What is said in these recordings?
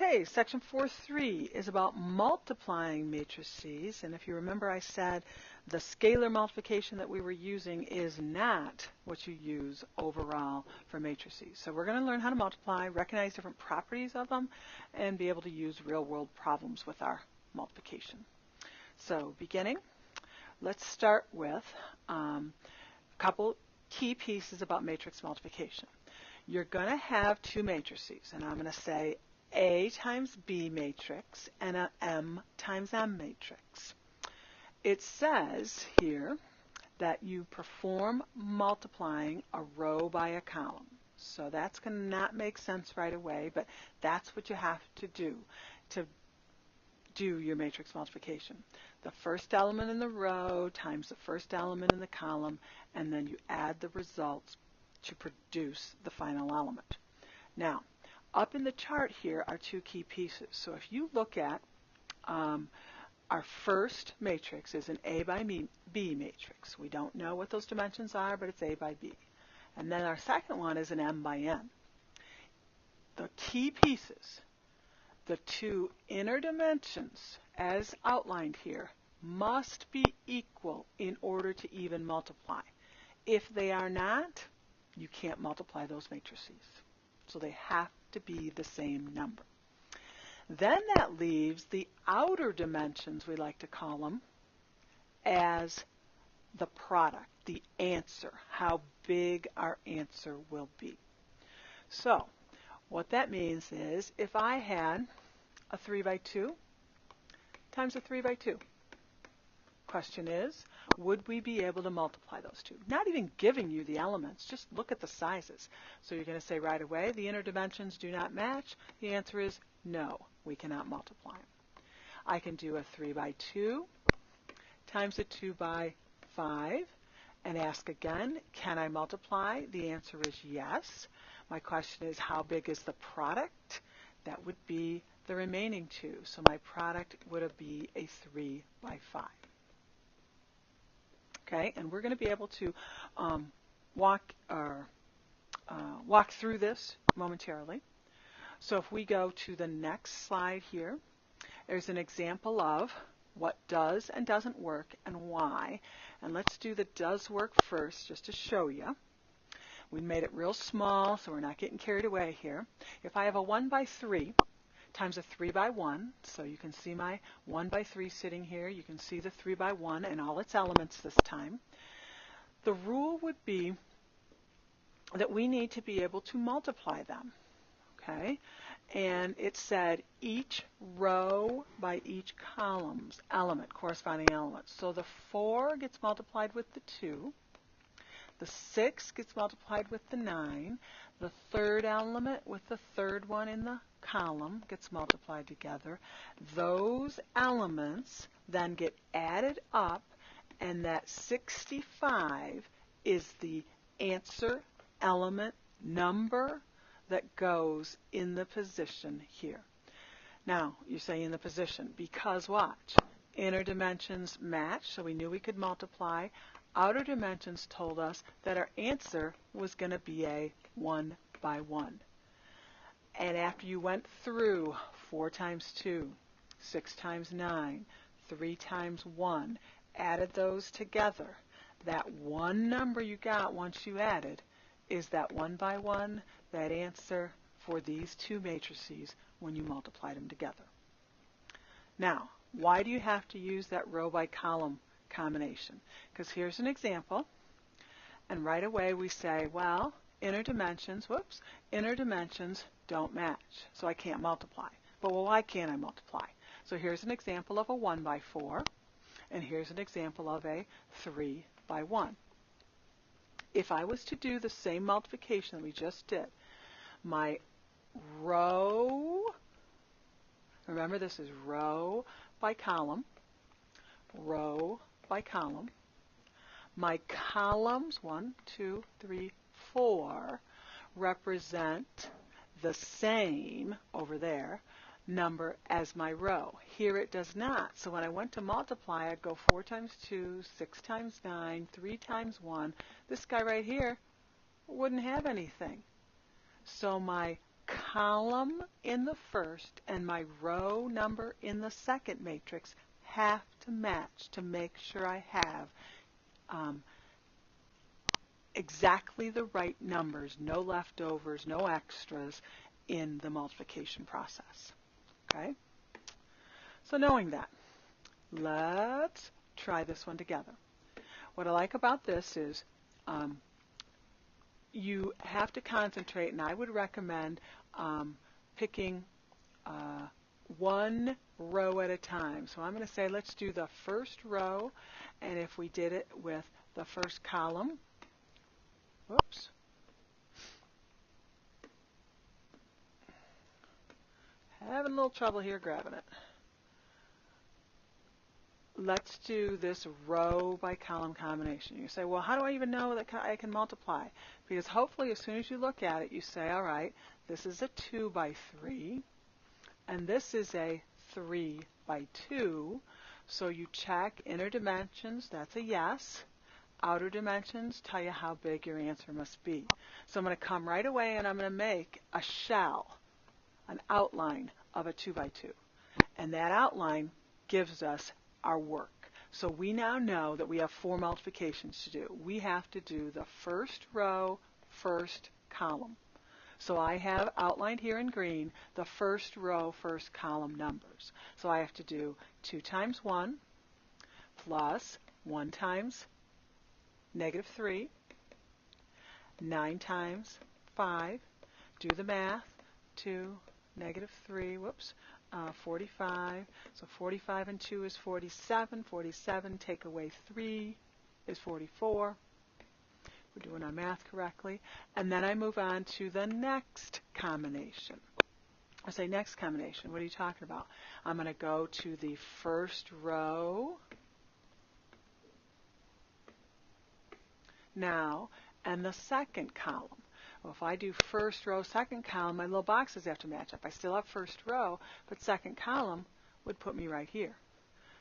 Okay, section 4.3 is about multiplying matrices, and if you remember I said the scalar multiplication that we were using is not what you use overall for matrices. So we're going to learn how to multiply, recognize different properties of them, and be able to use real-world problems with our multiplication. So beginning, let's start with a couple key pieces about matrix multiplication. You're going to have two matrices, and I'm going to say A times B matrix and a M times M matrix. It says here that you perform multiplying a row by a column. So that's going to not make sense right away, but that's what you have to do your matrix multiplication. The first element in the row times the first element in the column, and then you add the results to produce the final element. Now, up in the chart here are two key pieces. So if you look at our first matrix is an A by B matrix. We don't know what those dimensions are, but it's A by B. And then our second one is an M by N. The key pieces, the two inner dimensions as outlined here, must be equal in order to even multiply. If they are not, you can't multiply those matrices. So they have to be the same number. Then that leaves the outer dimensions, we like to call them, as the product, the answer, how big our answer will be. So what that means is if I had a 3 by 2 times a 3 by 2, question is, would we be able to multiply those two? Not even giving you the elements, just look at the sizes. So you're going to say right away, the inner dimensions do not match. The answer is no, we cannot multiply them. I can do a 3 by 2 times a 2 by 5 and ask again, can I multiply? The answer is yes. My question is, how big is the product? That would be the remaining two. So my product would be a 3 by 5. Okay, and we're going to be able to walk through this momentarily. So if we go to the next slide here, there's an example of what does and doesn't work and why. And let's do the does work first just to show you. We made it real small so we're not getting carried away here. If I have a 1 by 3 times a 3 by 1, so you can see my 1 by 3 sitting here. You can see the 3 by 1 and all its elements this time. The rule would be that we need to be able to multiply them. Okay, and it said each row by each column's element, corresponding element. So the 4 gets multiplied with the 2. The 6 gets multiplied with the 9. The third element with the third one in the column gets multiplied together. Those elements then get added up, and that 65 is the answer element number that goes in the position here. Now, you say in the position because watch. Inner dimensions match, so we knew we could multiply. Outer dimensions told us that our answer was going to be a 1 by 1. And after you went through 4 times 2, 6 times 9, 3 times 1, added those together, that one number you got once you added is that 1 by 1, that answer for these two matrices when you multiply them together. Now, why do you have to use that row by column combination? Because here's an example, and right away we say, well, inner dimensions don't match, so I can't multiply. But well, why can't I multiply? So here's an example of a 1 by 4, and here's an example of a 3 by 1. If I was to do the same multiplication that we just did, my row, remember this is row by column, my columns, 1, 2, 3, 4, represent the same, over there, number as my row. Here it does not. So when I went to multiply, I'd go 4 times 2, 6 times 9, 3 times 1. This guy right here wouldn't have anything. So my column in the first and my row number in the second matrix have to match to make sure I have exactly the right numbers, no leftovers, no extras in the multiplication process. Okay? So knowing that, let's try this one together. What I like about this is you have to concentrate, and I would recommend picking one row at a time. So I'm going to say let's do the first row, and if we did it with the first column, whoops, having a little trouble here grabbing it. Let's do this row by column combination. You say, well, how do I even know that I can multiply? Because hopefully as soon as you look at it, you say, all right, this is a 2 by 3, and this is a 3 by 2. So you check inner dimensions, that's a yes. Outer dimensions tell you how big your answer must be. So I'm going to come right away and I'm going to make a shell, an outline of a 2 by 2. And that outline gives us our work. So we now know that we have 4 multiplications to do. We have to do the first row, first column. So I have outlined here in green the first row, first column numbers. So I have to do 2 times 1 plus 1 times negative 3, 9 times 5, do the math, 2, negative 3, whoops, 45. So 45 and 2 is 47. 47 take away 3 is 44. We're doing our math correctly. And then I move on to the next combination. I say next combination. What are you talking about? I'm going to go to the first row now and the second column. Well, if I do first row, second column, my little boxes have to match up. I still have first row, but second column would put me right here.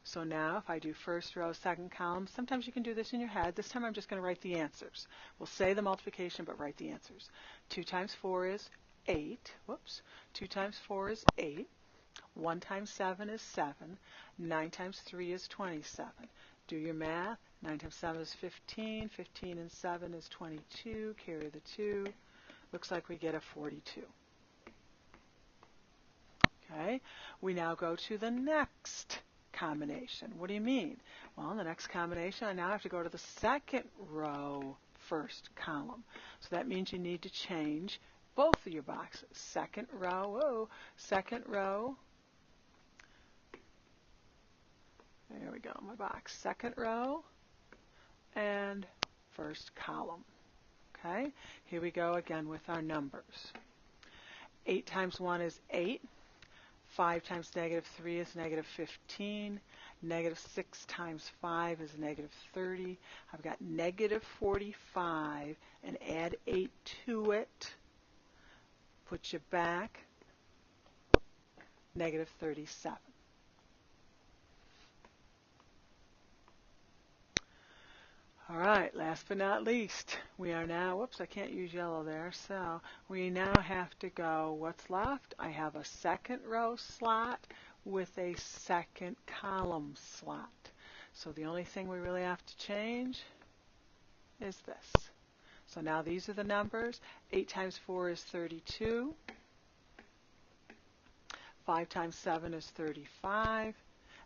So now if I do first row, second column, sometimes you can do this in your head. This time I'm just going to write the answers. We'll say the multiplication, but write the answers. 2 times 4 is 8. Whoops. 2 times 4 is 8. 1 times 7 is 7. 9 times 3 is 27. Do your math. 9 times 7 is 15. 15 and 7 is 22. Carry the 2. Looks like we get a 42. Okay. We now go to the next combination. What do you mean? Well, in the next combination, I now have to go to the second row, first column. So that means you need to change both of your boxes. Second row, whoa, second row. There we go, my box. Second row and first column. Okay, here we go again with our numbers. 8 times 1 is 8. 5 times negative 3 is negative 15. Negative 6 times 5 is negative 30. I've got negative 45 and add 8 to it. Put you back. Negative 37. All right, last but not least, we are now, whoops, I can't use yellow there, so we now have to go, what's left? I have a second row slot with a second column slot. So the only thing we really have to change is this. So now these are the numbers. 8 times 4 is 32. 5 times 7 is 35.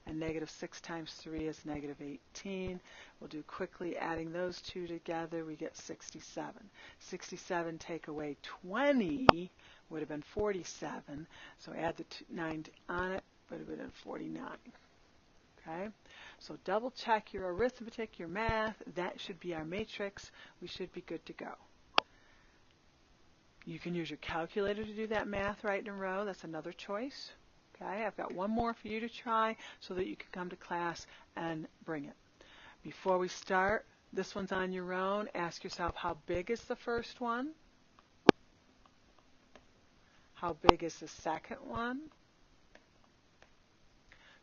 And negative 6 times 3 is negative 18. We'll do quickly adding those two together. We get 67. 67 take away 20 would have been 47. So add the 9 on it, but it would have been 49. Okay? So double check your arithmetic, your math. That should be our matrix. We should be good to go. You can use your calculator to do that math right in a row. That's another choice. Okay, I've got one more for you to try so that you can come to class and bring it. Before we start, this one's on your own. Ask yourself, how big is the first one? How big is the second one?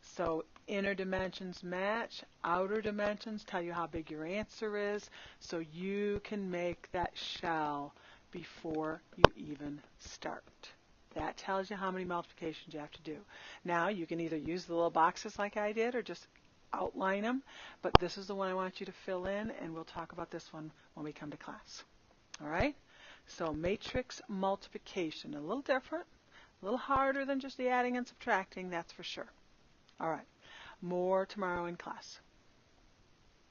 So inner dimensions match. Outer dimensions tell you how big your answer is, so you can make that shell before you even start. That tells you how many multiplications you have to do. Now, you can either use the little boxes like I did or just outline them, but this is the one I want you to fill in, and we'll talk about this one when we come to class. All right? So matrix multiplication, a little different, a little harder than just the adding and subtracting, that's for sure. All right, more tomorrow in class.